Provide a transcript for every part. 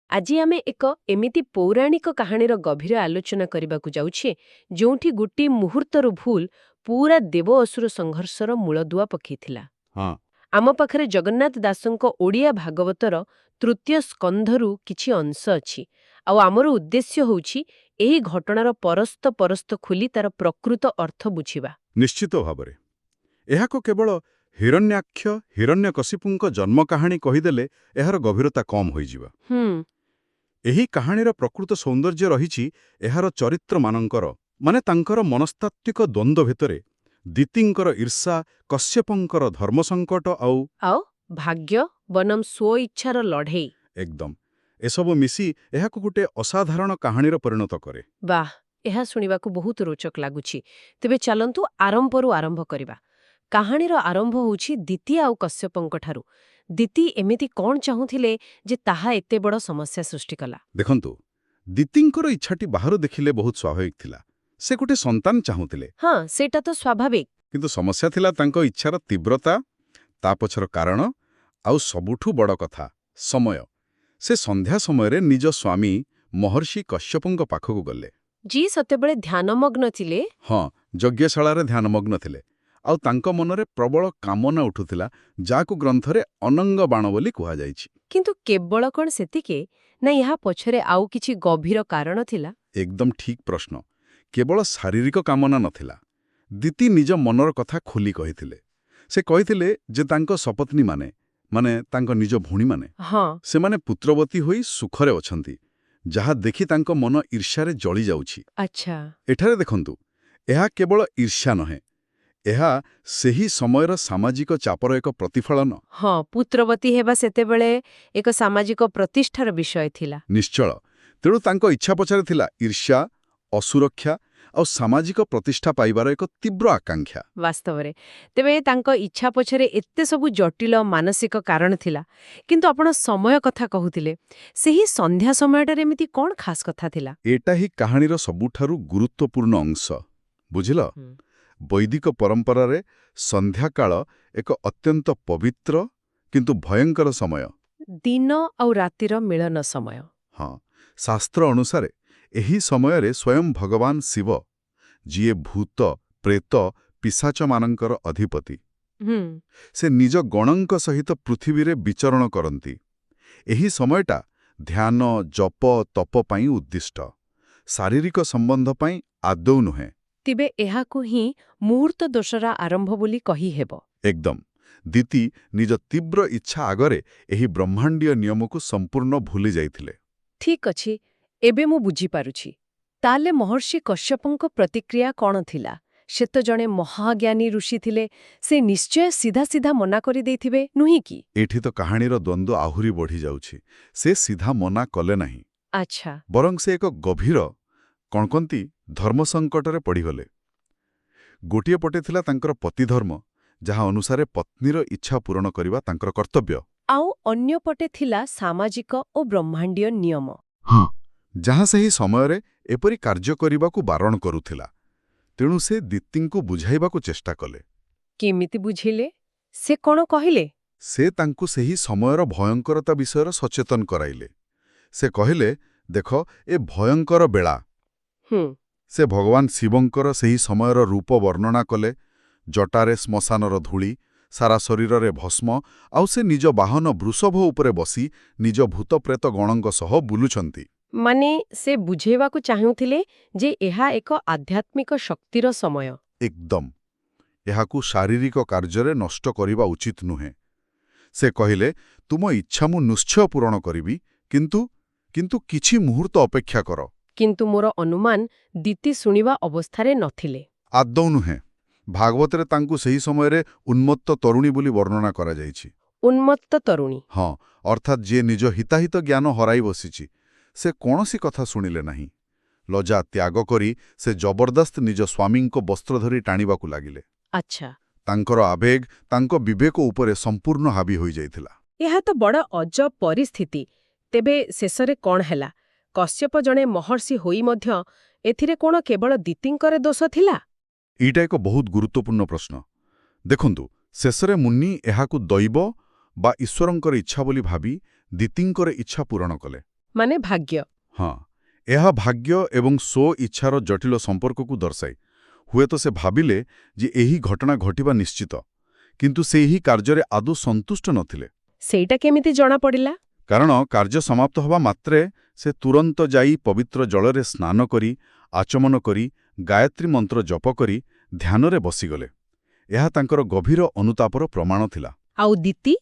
ଆଜି ଆମେ ଏକ ଏମିତି ପୌରାଣିକ କାହାଣୀର ଗଭୀର ଆଲୋଚନା କରିବାକୁ ଯାଉଛେ ଯେଉଁଠି ଗୋଟିଏ ମୁହୂର୍ତ୍ତରୁ ଭୁଲ ପୁରା ଦେବ ଅସୁର ସଂଘର୍ଷର ମୂଳଦୁଆ ପକାଇଥିଲା। ହଁ। ଆମ ପାଖରେ ଜଗନ୍ନାଥ ଦାସଙ୍କ ଓଡ଼ିଆ ଭାଗବତର ତୃତୀୟ ସ୍କନ୍ଧରୁ କିଛି ଅଂଶ ଅଛି, ଆଉ ଆମର ଉଦ୍ଦେଶ୍ୟ ହେଉଛି ଏହି ଘଟଣାର ପରସ୍ତ ପରସ୍ତ ଖୋଲି ତାର ପ୍ରକୃତ ଅର୍ଥ ବୁଝିବା। ନିଶ୍ଚିତ ଭାବରେ ଏହାକୁ କେବଳ ହିରଣ୍ୟାକ୍ଷ ହିରଣ୍ୟକଶିପୁଙ୍କ ଜନ୍ମ କାହାଣୀ କହିଦେଲେ ଏହାର ଗଭୀରତା କମ୍ ହୋଇଯିବ। ଏହି କାହାଣୀର ପ୍ରକୃତ ସୌନ୍ଦର୍ଯ୍ୟ ରହିଛି ଏହାର ଚରିତ୍ରମାନଙ୍କର, ମାନେ ତାଙ୍କର ମନସ୍ତାତ୍ତ୍ୱିକ ଦ୍ୱନ୍ଦ୍ୱ ଭିତରେ। ଦିତିଙ୍କର ଈର୍ଷା, କଶ୍ୟପଙ୍କର ଧର୍ମସଙ୍କଟ ଆଉ ଭାଗ୍ୟ ବନମ୍ ସ୍ୱଇଚ୍ଛାର ଲଢ଼େଇ। ଏକଦମ ଏସବୁ ମିଶି ଏହାକୁ ଗୋଟେ ଅସାଧାରଣ କାହାଣୀର ପରିଣତ କରେ। ବାଃ, ଏହା ଶୁଣିବାକୁ ବହୁତ ରୋଚକ ଲାଗୁଛି। ତେବେ ଚାଲନ୍ତୁ ଆରମ୍ଭରୁ ଆରମ୍ଭ କରିବା। କାହାଣୀର ଆରମ୍ଭ ହେଉଛି ଦିତି ଆଉ କଶ୍ୟପଙ୍କଠାରୁ। ଦିତି ଏମିତି କ'ଣ ଚାହୁଁଥିଲେ ଯେ ତାହା ଏତେ ବଡ଼ ସମସ୍ୟା ସୃଷ୍ଟି କଲା? ଦେଖନ୍ତୁ, ଦିତିଙ୍କର ଇଚ୍ଛାଟି ବାହାରୁ ଦେଖିଲେ ବହୁତ ସ୍ୱାଭାବିକ ଥିଲା। ସେ ଗୋଟେ ସନ୍ତାନ ଚାହୁଁଥିଲେ। ହଁ, ସେଇଟା ତ ସ୍ୱାଭାବିକ। କିନ୍ତୁ ସମସ୍ୟା ଥିଲା ତାଙ୍କ ଇଚ୍ଛାର ତୀବ୍ରତା, ତା ପଛର କାରଣ, ଆଉ ସବୁଠୁ ବଡ଼ କଥା ସମୟ। ସେ ସନ୍ଧ୍ୟା ସମୟରେ ନିଜ ସ୍ୱାମୀ ମହର୍ଷି କଶ୍ୟପଙ୍କ ପାଖକୁ ଗଲେ। ଯିଏ ସେତେବେଳେ ଧ୍ୟାନମଗ୍ନ ଥିଲେ। ହଁ, ଯଜ୍ଞଶାଳାରେ ଧ୍ୟାନମଗ୍ନ ଥିଲେ। ଆଉ ତାଙ୍କ ମନରେ ପ୍ରବଳ କାମନା ଉଠୁଥିଲା, ଯାହାକୁ ଗ୍ରନ୍ଥରେ ଅନଙ୍ଗ ବାଣ ବୋଲି କୁହାଯାଇଛି। କିନ୍ତୁ କେବଳ କ'ଣ ସେତିକି? ନା ଏହା ପଛରେ ଆଉ କିଛି ଗଭୀର କାରଣ ଥିଲା? ଏକଦମ ଠିକ୍ ପ୍ରଶ୍ନ। କେବଳ ଶାରୀରିକ କାମନା ନଥିଲା। ଦିତି ନିଜ ମନର କଥା ଖୋଲି କହିଥିଲେ। ସେ କହିଥିଲେ ଯେ ତାଙ୍କ ସପତ୍ନୀମାନେ, ମାନେ ତାଙ୍କ ନିଜ ଭଉଣୀମାନେ, ସେମାନେ ପୁତ୍ରବତୀ ହୋଇ ସୁଖରେ ଅଛନ୍ତି, ଯାହା ଦେଖି ତାଙ୍କ ମନ ଈର୍ଷ୍ୟାରେ ଜଳି ଯାଉଛି। ଆଚ୍ଛା। ଏଠାରେ ଦେଖନ୍ତୁ, ଏହା କେବଳ ଈର୍ଷ୍ୟା ନୁହେଁ, ଏହା ସେହି ସମୟର ସାମାଜିକ ଚାପର ଏକ ପ୍ରତିଫଳନ। ହଁ, ପୁତ୍ରବତୀ ହେବା ସେତେବେଳେ ଏକ ସାମାଜିକ ପ୍ରତିଷ୍ଠାର ବିଷୟ ଥିଲା। ନିଶ୍ଚଳ। ତେଣୁ ତାଙ୍କ ଇଚ୍ଛା ପଛରେ ଥିଲା ଈର୍ଷ୍ୟା, ଅସୁରକ୍ଷା ଆଉ ସାମାଜିକ ପ୍ରତିଷ୍ଠା ପାଇବାର ଏକ ତୀବ୍ର ଆକାଂକ୍ଷା। ବାସ୍ତବରେ ତେବେ ତାଙ୍କ ଇଚ୍ଛା ପଛରେ ଏତେ ସବୁ ଜଟିଳ ମାନସିକ କାରଣ ଥିଲା। କିନ୍ତୁ ଆପଣ ସମୟ କଥା କହୁଥିଲେ, ସେହି ସନ୍ଧ୍ୟା ସମୟଟାରେ ଏମିତି କ'ଣ ଖାସ୍ କଥା ଥିଲା? ଏଟା ହିଁ କାହାଣୀର ସବୁଠାରୁ ଗୁରୁତ୍ୱପୂର୍ଣ୍ଣ ଅଂଶ। ବୁଝିଲ, ବୈଦିକ ପରମ୍ପରାରେ ସନ୍ଧ୍ୟାକାଳ ଏକ ଅତ୍ୟନ୍ତ ପବିତ୍ର କିନ୍ତୁ ଭୟଙ୍କର ସମୟ। ଦିନ ଆଉ ରାତିର ମିଳନ ସମୟ। ହଁ, ଶାସ୍ତ୍ର ଅନୁସାରେ ଏହି ସମୟରେ ସ୍ୱୟଂ ଭଗବାନ ଶିବ, ଯିଏ ଭୂତ, ପ୍ରେତ, ପିଶାଚମାନଙ୍କର ଅଧିପତି, ସେ ନିଜ ଗଣଙ୍କ ସହିତ ପୃଥିବୀରେ ବିଚରଣ କରନ୍ତି। ଏହି ସମୟଟା ଧ୍ୟାନ, ଜପ, ତପ ପାଇଁ ଉଦ୍ଦିଷ୍ଟ, ଶାରୀରିକ ସମ୍ବନ୍ଧ ପାଇଁ ଆଦୌ ନୁହେଁ। ତେବେ ଏହାକୁ ହିଁ ମୁହୂର୍ତ୍ତ ଦୋଷର ଆରମ୍ଭ ବୋଲି କହିହେବ। ଏକଦମ। ଦିତି ନିଜ ତୀବ୍ର ଇଚ୍ଛା ଆଗରେ ଏହି ବ୍ରହ୍ମାଣ୍ଡୀୟ ନିୟମକୁ ସମ୍ପୂର୍ଣ୍ଣ ଭୁଲି ଯାଇଥିଲେ। ଠିକ୍ ଅଛି, ଏବେ ମୁଁ ବୁଝିପାରୁଛି। ତାହେଲେ ମହର୍ଷି କଶ୍ୟପଙ୍କ ପ୍ରତିକ୍ରିୟା କ'ଣ ଥିଲା? ସେ ତ ଜଣେ ମହାଜ୍ଞାନୀ ଋଷି ଥିଲେ। ସେ ନିଶ୍ଚୟ ସିଧା ସିଧା ମନା କରିଦେଇଥିବେ, ନୁହେଁ କି? ଏଠି ତ କାହାଣୀର ଦ୍ୱନ୍ଦ୍ୱ ଆହୁରି ବଢ଼ିଯାଉଛି। ସେ ସିଧା ମନା କଲେ ନାହିଁ। ଆଚ୍ଛା। ବରଂ ସେ ଏକ ଗଭୀର କଣକନ୍ତି ଧର୍ମସଙ୍କଟରେ ପଡ଼ିଗଲେ। ଗୋଟିଏ ପଟେ ଥିଲା ତାଙ୍କର ପତିଧର୍ମ, ଯାହା ଅନୁସାରେ ପତ୍ନୀର ଇଚ୍ଛା ପୂରଣ କରିବା ତାଙ୍କର କର୍ତ୍ତବ୍ୟ। ଆଉ ଅନ୍ୟପଟେ ଥିଲା ସାମାଜିକ ଓ ବ୍ରହ୍ମାଣ୍ଡୀୟ ନିୟମ। ଯାହା ସେହି ସମୟରେ ଏପରି କାର୍ଯ୍ୟ କରିବାକୁ ବାରଣ କରୁଥିଲା। ତେଣୁ ସେ ଦିତିଙ୍କୁ ବୁଝାଇବାକୁ ଚେଷ୍ଟା କଲେ। କେମିତି ବୁଝିଲେ? ସେ କ'ଣ କହିଲେ? ସେ ତାଙ୍କୁ ସେହି ସମୟର ଭୟଙ୍କରତା ବିଷୟରେ ସଚେତନ କରାଇଲେ। ସେ କହିଲେ, ଦେଖ, ଏ ଭୟଙ୍କର ବେଳା। ସେ ଭଗବାନ ଶିବଙ୍କର ସେହି ସମୟର ରୂପ ବର୍ଣ୍ଣନା କଲେ। ଜଟାରେ ଶ୍ମଶାନର ଧୂଳି, ସାରା ଶରୀରରେ ଭସ୍ମ, ଆଉ ସେ ନିଜ ବାହନ ବୃଷଭ ଉପରେ ବସି ନିଜ ଭୂତପ୍ରେତ ଗଣଙ୍କ ସହ ବୁଲୁଛନ୍ତି। ମାନେ ସେ ବୁଝେଇବାକୁ ଚାହୁଁଥିଲେ ଯେ ଏହା ଏକ ଆଧ୍ୟାତ୍ମିକ ଶକ୍ତିର ସମୟ। ଏକଦମ। ଏହାକୁ ଶାରୀରିକ କାର୍ଯ୍ୟରେ ନଷ୍ଟ କରିବା ଉଚିତ ନୁହେଁ। ସେ କହିଲେ, ତୁମ ଇଚ୍ଛା ମୁଁ ନିଶ୍ଚୟ ପୂରଣ କରିବି, କିନ୍ତୁ କିଛି ମୁହୂର୍ତ୍ତ ଅପେକ୍ଷା କର। କିନ୍ତୁ ମୋର ଅନୁମାନ ଦିତି ଶୁଣିବା ଅବସ୍ଥାରେ ନଥିଲେ। ଆଦୌ ନୁହେଁ। ଭାଗବତରେ ତାଙ୍କୁ ସେହି ସମୟରେ ଉନ୍ମତ୍ତ ତରୁଣୀ ବୋଲି ବର୍ଣ୍ଣନା କରାଯାଇଛି। ଉନ୍ମତ୍ତ ତରୁଣୀ? ହଁ, ଅର୍ଥାତ୍ ଯିଏ ନିଜ ହିତାହିତ ଜ୍ଞାନ ହରାଇ ବସିଛି। ସେ କୌଣସି କଥା ଶୁଣିଲେ ନାହିଁ। ଲଜ୍ଜା ତ୍ୟାଗ କରି ସେ ଜବରଦସ୍ତ ନିଜ ସ୍ୱାମୀଙ୍କ ବସ୍ତ୍ର ଧରି ଟାଣିବାକୁ ଲାଗିଲେ। ଆଚ୍ଛା। ତାଙ୍କର ଆବେଗ ତାଙ୍କ ବିବେକ ଉପରେ ସମ୍ପୂର୍ଣ୍ଣ ହାବି ହୋଇଯାଇଥିଲା। ଏହା ତ ବଡ଼ ଅଜବ ପରିସ୍ଥିତି। ତେବେ ଶେଷରେ କ'ଣ ହେଲା? କଶ୍ୟପ ଜଣେ ମହର୍ଷି ହୋଇ ମଧ୍ୟ ଏଥିରେ କ'ଣ କେବଳ ଦିତିଙ୍କର ଦୋଷ ଥିଲା? ଏଇଟା ଏକ ବହୁତ ଗୁରୁତ୍ୱପୂର୍ଣ୍ଣ ପ୍ରଶ୍ନ। ଦେଖନ୍ତୁ, ଶେଷରେ ମୁନି ଏହାକୁ ଦୈବ ବା ଈଶ୍ୱରଙ୍କର ଇଚ୍ଛା ବୋଲି ଭାବି ଦିତିଙ୍କର ଇଚ୍ଛା ପୂରଣ କଲେ। ମାନେ ଭାଗ୍ୟ। ହଁ, ଏହା ଭାଗ୍ୟ ଏବଂ ଇଚ୍ଛାର ଜଟିଳ ସମ୍ପର୍କକୁ ଦର୍ଶାଏ। ହୁଏତ ସେ ଭାବିଲେ ଯେ ଏହି ଘଟଣା ଘଟିବା ନିଶ୍ଚିତ, କିନ୍ତୁ ସେ ଏହି କାର୍ଯ୍ୟରେ ଆଦୌ ସନ୍ତୁଷ୍ଟ ନଥିଲେ। ସେଇଟା କେମିତି ଜଣାପଡ଼ିଲା? କାରଣ କାର୍ଯ୍ୟ ସମାପ୍ତ ହେବା ମାତ୍ରେ ସେ ତୁରନ୍ତ ଯାଇ ପବିତ୍ର ଜଳରେ ସ୍ନାନ କରି, ଆଚମନ କରି, ଗାୟତ୍ରୀ ମନ୍ତ୍ର ଜପ କରି ଧ୍ୟାନରେ ବସିଗଲେ। ଏହା ତାଙ୍କର ଗଭୀର ଅନୁତାପର ପ୍ରମାଣ ଥିଲା। ଆଉ ଦିତି,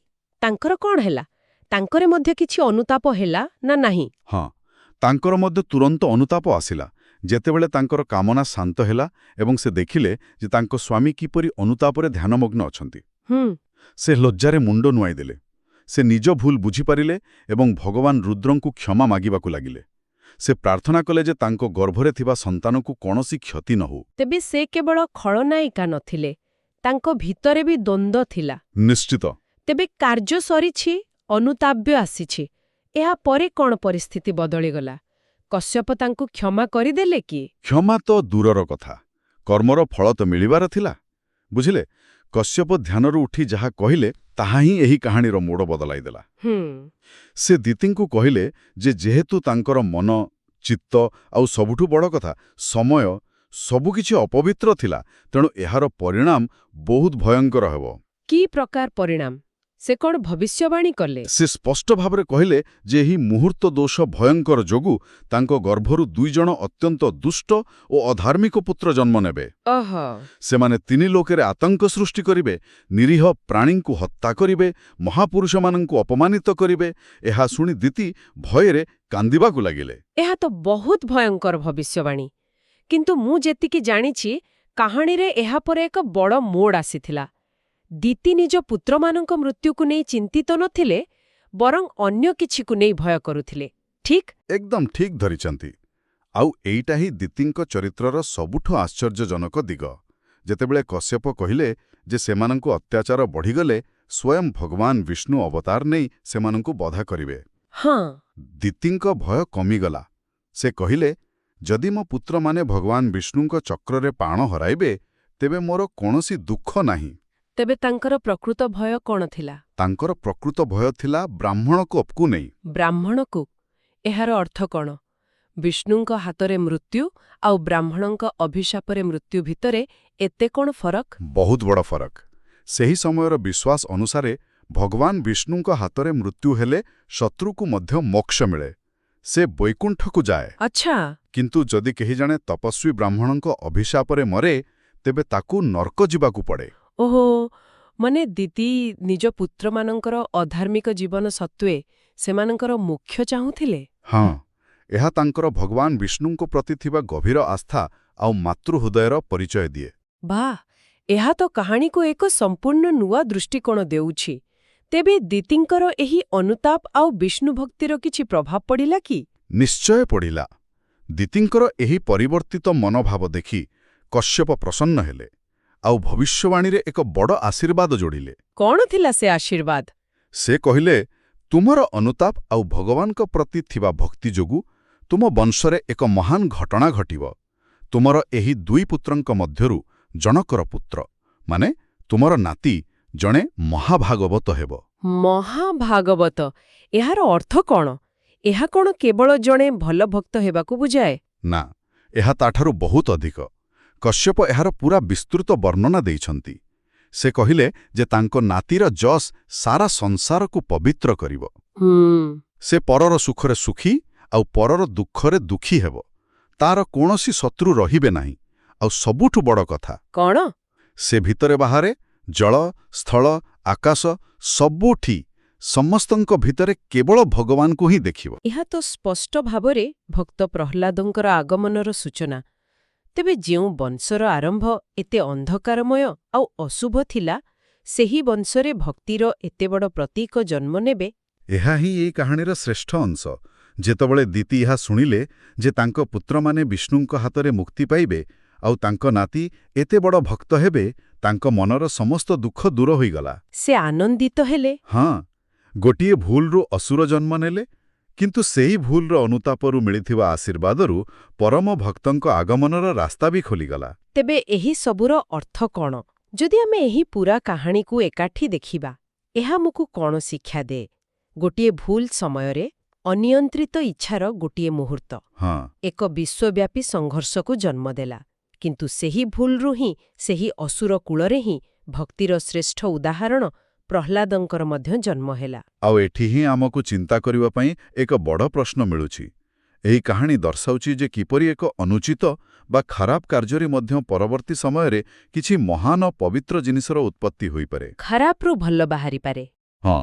ତାଙ୍କର କ'ଣ ହେଲା? ତାଙ୍କର ମଧ୍ୟ କିଛି ଅନୁତାପ ହେଲା ନା ନାହିଁ? ହଁ, ତାଙ୍କର ମଧ୍ୟ ତୁରନ୍ତ ଅନୁତାପ ଆସିଲା, ଯେତେବେଳେ ତାଙ୍କର କାମନା ଶାନ୍ତ ହେଲା ଏବଂ ସେ ଦେଖିଲେ ଯେ ତାଙ୍କ ସ୍ୱାମୀ କିପରି ଅନୁତାପରେ ଧ୍ୟାନମଗ୍ନ ଅଛନ୍ତି। ସେ ଲଜ୍ଜାରେ ମୁଣ୍ଡ ନୁଆଇଦେଲେ। ସେ ନିଜ ଭୁଲ ବୁଝିପାରିଲେ ଏବଂ ଭଗବାନ ରୁଦ୍ରଙ୍କୁ କ୍ଷମା ମାଗିବାକୁ ଲାଗିଲେ। ସେ ପ୍ରାର୍ଥନା କଲେ ଯେ ତାଙ୍କ ଗର୍ଭରେ ଥିବା ସନ୍ତାନକୁ କୌଣସି କ୍ଷତି ନ ହେଉ। ତେବେ ସେ କେବଳ ଖଳନାୟିକା ନଥିଲେ, ତାଙ୍କ ଭିତରେ ବି ଦ୍ୱନ୍ଦ୍ୱ ଥିଲା। ନିଶ୍ଚିତ। ତେବେ କାର୍ଯ୍ୟ ସରିଛି, ଅନୁତାପ୍ୟ ଆସିଛି। ଏହା ପରେ କ'ଣ ପରିସ୍ଥିତି ବଦଳିଗଲା? କଶ୍ୟପ ତାଙ୍କୁ କ୍ଷମା କରିଦେଲେ କି? କ୍ଷମା ତ ଦୂରର କଥା, କର୍ମର ଫଳ ତ ମିଳିବାର ଥିଲା। ବୁଝିଲେ, କଶ୍ୟପ ଧ୍ୟାନରୁ ଉଠି ଯାହା କହିଲେ ତାହା ହିଁ ଏହି କାହାଣୀର ମୋଡ଼ ବଦଳାଇଦେଲା। ସେ ଦିତିଙ୍କୁ କହିଲେ ଯେ ଯେହେତୁ ତାଙ୍କର ମନ, ଚିତ୍ତ ଆଉ ସବୁଠୁ ବଡ଼ କଥା ସମୟ ସବୁକିଛି ଅପବିତ୍ର ଥିଲା, ତେଣୁ ଏହାର ପରିଣାମ ବହୁତ ଭୟଙ୍କର ହେବ। କି ପ୍ରକାର ପରିଣାମ? ସେ କ'ଣ ଭବିଷ୍ୟବାଣୀ କଲେ? ସେ ସ୍ପଷ୍ଟ ଭାବରେ କହିଲେ ଯେ ଏହି ମୁହୂର୍ତ୍ତ ଦୋଷ ଭୟଙ୍କର ଯୋଗୁଁ ତାଙ୍କ ଗର୍ଭରୁ 2 ଜଣ ଅତ୍ୟନ୍ତ ଦୁଷ୍ଟ ଓ ଅଧାର୍ମିକ ପୁତ୍ର ଜନ୍ମ ନେବେ। ସେମାନେ 3 ଲୋକରେ ଆତଙ୍କ ସୃଷ୍ଟି କରିବେ, ନିରୀହ ପ୍ରାଣୀଙ୍କୁ ହତ୍ୟା କରିବେ, ମହାପୁରୁଷମାନଙ୍କୁ ଅପମାନିତ କରିବେ। ଏହା ଶୁଣି ଦିତି ଭୟରେ କାନ୍ଦିବାକୁ ଲାଗିଲେ। ଏହା ତ ବହୁତ ଭୟଙ୍କର ଭବିଷ୍ୟବାଣୀ। କିନ୍ତୁ ମୁଁ ଯେତିକି ଜାଣିଛି, କାହାଣୀରେ ଏହାପରେ ଏକ ବଡ଼ ମୋଡ଼ ଆସିଥିଲା। ଦିତି ନିଜ ପୁତ୍ରମାନଙ୍କ ମୃତ୍ୟୁକୁ ନେଇ ଚିନ୍ତିତ ନଥିଲେ, ବରଂ ଅନ୍ୟ କିଛିକୁ ନେଇ ଭୟ କରୁଥିଲେ। ଠିକ୍? ଏକଦମ ଠିକ୍ ଧରିଛନ୍ତି। ଆଉ ଏଇଟା ହିଁ ଦିତିଙ୍କ ଚରିତ୍ରର ସବୁଠୁ ଆଶ୍ଚର୍ଯ୍ୟଜନକ ଦିଗ। ଯେତେବେଳେ କଶ୍ୟପ କହିଲେ ଯେ ସେମାନଙ୍କୁ ଅତ୍ୟାଚାର ବଢ଼ିଗଲେ, ସ୍ୱୟଂ ଭଗବାନ ବିଷ୍ଣୁ ଅବତାର ନେଇ ସେମାନଙ୍କୁ ବଧା କରିବେ, ଦିତିଙ୍କ ଭୟ କମିଗଲା। ସେ କହିଲେ, ଯଦି ମୋ ପୁତ୍ରମାନେ ଭଗବାନ ବିଷ୍ଣୁଙ୍କ ଚକ୍ରରେ ପ୍ରାଣ ହରାଇବେ, ତେବେ ମୋର କୌଣସି ଦୁଃଖ ନାହିଁ। ତେବେ ତାଙ୍କର ପ୍ରକୃତ ଭୟ କ'ଣ ଥିଲା? ତାଙ୍କର ପ୍ରକୃତ ଭୟ ଥିଲା ବ୍ରାହ୍ମଣକୁ ନେଇ। ବ୍ରାହ୍ମଣକୁ? ଏହାର ଅର୍ଥ କ'ଣ? ବିଷ୍ଣୁଙ୍କ ହାତରେ ମୃତ୍ୟୁ ଆଉ ବ୍ରାହ୍ମଣଙ୍କ ଅଭିଶାପରେ ମୃତ୍ୟୁ ଭିତରେ ଏତେ କ'ଣ ଫରକ? ବହୁତ ବଡ଼ ଫରକ। ସେହି ସମୟର ବିଶ୍ୱାସ ଅନୁସାରେ ଭଗବାନ ବିଷ୍ଣୁଙ୍କ ହାତରେ ମୃତ୍ୟୁ ହେଲେ ଶତ୍ରୁକୁ ମଧ୍ୟ ମୋକ୍ଷ ମିଳେ, ସେ ବୈକୁଣ୍ଠକୁ ଯାଏ। ଆଚ୍ଛା। କିନ୍ତୁ ଯଦି କେହି ଜଣେ ତପସ୍ୱୀ ବ୍ରାହ୍ମଣଙ୍କ ଅଭିଶାପରେ ମରେ, ତେବେ ତାକୁ ନର୍କ ଯିବାକୁ ପଡ଼େ। ଓହୋ, ମାନେ ଦିତି ନିଜ ପୁତ୍ରମାନଙ୍କର ଅଧାର୍ମିକ ଜୀବନ ସତ୍ତ୍ୱେ ସେମାନଙ୍କର ମୋକ୍ଷ ଚାହୁଁଥିଲେ? ହଁ, ଏହା ତାଙ୍କର ଭଗବାନ ବିଷ୍ଣୁଙ୍କ ପ୍ରତି ଥିବା ଗଭୀର ଆସ୍ଥା ଆଉ ମାତୃହୃଦୟର ପରିଚୟ ଦିଏ। ବାଃ, ଏହା ତ କାହାଣୀକୁ ଏକ ସମ୍ପୂର୍ଣ୍ଣ ନୂଆ ଦୃଷ୍ଟିକୋଣ ଦେଉଛି। ତେବେ ଦିତିଙ୍କର ଏହି ଅନୁତାପ ଆଉ ବିଷ୍ଣୁ ଭକ୍ତିର କିଛି ପ୍ରଭାବ ପଡ଼ିଲା କି? ନିଶ୍ଚୟ ପଡ଼ିଲା। ଦିତିଙ୍କର ଏହି ପରିବର୍ତ୍ତିତ ମନୋଭାବ ଦେଖି କଶ୍ୟପ ପ୍ରସନ୍ନ ହେଲେ ଆଉ ଭବିଷ୍ୟବାଣୀରେ ଏକ ବଡ଼ ଆଶୀର୍ବାଦ ଯୋଡ଼ିଲେ। କ'ଣ ଥିଲା ସେ ଆଶୀର୍ବାଦ? ସେ କହିଲେ, ତୁମର ଅନୁତାପ ଆଉ ଭଗବାନଙ୍କ ପ୍ରତି ଥିବା ଭକ୍ତି ଯୋଗୁଁ ତୁମ ବଂଶରେ ଏକ ମହାନ ଘଟଣା ଘଟିବ। ତୁମର ଏହି 2 ପୁତ୍ରଙ୍କ ମଧ୍ୟରୁ ଜଣକର ପୁତ୍ର, ମାନେ ତୁମର ନାତି, ଜଣେ ମହାଭାଗବତ ହେବ। ମହାଭାଗବତ? ଏହାର ଅର୍ଥ କ'ଣ? ଏହା କ'ଣ କେବଳ ଜଣେ ଭଲ ଭକ୍ତ ହେବାକୁ ବୁଝାଏ? ନା, ଏହା ତାଠାରୁ ବହୁତ ଅଧିକ। କଶ୍ୟପ ଏହାର ପୁରା ବିସ୍ତୃତ ବର୍ଣ୍ଣନା ଦେଇଛନ୍ତି। ସେ କହିଲେ ଯେ ତାଙ୍କ ନାତିର ଯଶ ସାରା ସଂସାରକୁ ପବିତ୍ର କରିବ। ସେ ପରର ସୁଖରେ ସୁଖୀ ଆଉ ପରର ଦୁଃଖରେ ଦୁଃଖୀ ହେବ। ତାର କୌଣସି ଶତ୍ରୁ ରହିବେ ନାହିଁ। ଆଉ ସବୁଠୁ ବଡ଼ କଥା କ'ଣ? ସେ ଭିତରେ ବାହାରେ, ଜଳ, ସ୍ଥଳ, ଆକାଶ, ସବୁଠି ସମସ୍ତଙ୍କ ଭିତରେ କେବଳ ଭଗବାନଙ୍କୁ ହିଁ ଦେଖିବ। ଏହା ତ ସ୍ପଷ୍ଟ ଭାବରେ ଭକ୍ତ ପ୍ରହ୍ଲାଦଙ୍କର ଆଗମନର ସୂଚନା। ତେବେ ଯେଉଁ ବଂଶର ଆରମ୍ଭ ଏତେ ଅନ୍ଧକାରମୟ ଆଉ ଅଶୁଭ ଥିଲା, ସେହି ବଂଶରେ ଭକ୍ତିର ଏତେ ବଡ଼ ପ୍ରତୀକ ଜନ୍ମ ନେବେ? ଏହା ହିଁ ଏହି କାହାଣୀର ଶ୍ରେଷ୍ଠ ଅଂଶ। ଯେତେବେଳେ ଦିତି ଏହା ଶୁଣିଲେ ଯେ ତାଙ୍କ ପୁତ୍ରମାନେ ବିଷ୍ଣୁଙ୍କ ହାତରେ ମୁକ୍ତି ପାଇବେ ଆଉ ତାଙ୍କ ନାତି ଏତେ ବଡ଼ ଭକ୍ତ ହେବେ, ତାଙ୍କ ମନର ସମସ୍ତ ଦୁଃଖ ଦୂର ହୋଇଗଲା। ସେ ଆନନ୍ଦିତ ହେଲେ? ହଁ, ଗୋଟିଏ ଭୁଲରୁ ଅସୁର ଜନ୍ମ ନେଲେ, କିନ୍ତୁ ସେହି ଭୁଲର ଅନୁତାପରୁ ମିଳିଥିବା ଆଶୀର୍ବାଦରୁ ପରମ ଭକ୍ତଙ୍କ ଆଗମନର ରାସ୍ତା ବି ଖୋଲିଗଲା। ତେବେ ଏହି ସବୁର ଅର୍ଥ କ'ଣ? ଯଦି ଆମେ ଏହି ପୂରା କାହାଣୀକୁ ଏକାଠି ଦେଖିବା, ଏହା ଆମକୁ କ'ଣ ଶିକ୍ଷା ଦିଏ? ଗୋଟିଏ ଭୁଲ ସମୟରେ ଅନିୟନ୍ତ୍ରିତ ଇଚ୍ଛାର ଗୋଟିଏ ମୁହୂର୍ତ୍ତ ହଁ ଏକ ବିଶ୍ୱବ୍ୟାପୀ ସଂଘର୍ଷକୁ ଜନ୍ମ ଦେଲା। କିନ୍ତୁ ସେହି ଭୁଲରୁ ହିଁ, ସେହି ଅସୁର କୂଳରେ ହିଁ ଭକ୍ତିର ଶ୍ରେଷ୍ଠ ଉଦାହରଣ ପ୍ରହ୍ଲାଦଙ୍କର ମଧ୍ୟ ଜନ୍ମ ହେଲା। ଆଉ ଏଠି ହିଁ ଆମକୁ ଚିନ୍ତା କରିବା ପାଇଁ ଏକ ବଡ଼ ପ୍ରଶ୍ନ ମିଳୁଛି। ଏହି କାହାଣୀ ଦର୍ଶାଉଛି ଯେ କିପରି ଏକ ଅନୁଚିତ ବା ଖରାପ କାର୍ଯ୍ୟରେ ମଧ୍ୟ ପରବର୍ତ୍ତୀ ସମୟରେ କିଛି ମହାନ ପବିତ୍ର ଜିନିଷର ଉତ୍ପତ୍ତି ହୋଇପାରେ। ଖରାପରୁ ଭଲ ବାହାରିପାରେ। ହଁ,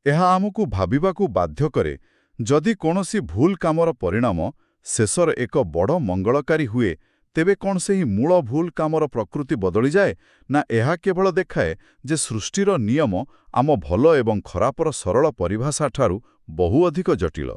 ଏହା ଆମକୁ ଭାବିବାକୁ ବାଧ୍ୟ କରେ, ଯଦି କୌଣସି ଭୁଲ କାମର ପରିଣାମ ଶେଷରେ ଏକ ବଡ଼ ମଙ୍ଗଳକାରୀ ହୁଏ, ତେବେ କ'ଣ ସେହି ମୂଳ ଭୁଲ କାମର ପ୍ରକୃତି ବଦଳିଯାଏ, ନା ଏହା କେବଳ ଦେଖାଏ ଯେ ସୃଷ୍ଟିର ନିୟମ ଆମ ଭଲ ଏବଂ ଖରାପର ସରଳ ପରିଭାଷାଠାରୁ ବହୁ ଅଧିକ ଜଟିଳ।